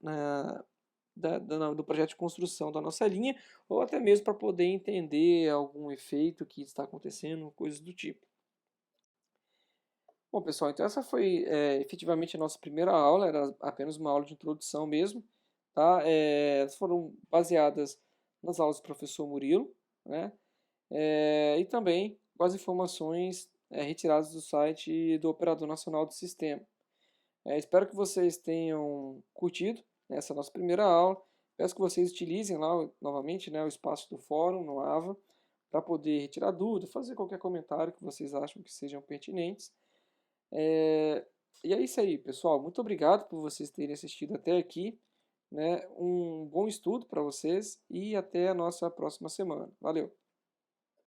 A: do projeto de construção da nossa linha, ou até mesmo para poder entender algum efeito que está acontecendo, coisas do tipo. Bom, pessoal, então essa foi efetivamente a nossa primeira aula, era apenas uma aula de introdução mesmo, tá? Elas foram baseadas nas aulas do professor Murilo, né? E também com as informações retiradas do site do Operador Nacional do Sistema. Espero que vocês tenham curtido essa nossa primeira aula. Peço que vocês utilizem lá novamente, né, o espaço do fórum no AVA para poder retirar dúvida, fazer qualquer comentário que vocês acham que sejam pertinentes. E é isso aí, pessoal. Muito obrigado por vocês terem assistido até aqui, né? Um bom estudo para vocês e até a nossa próxima semana. Valeu!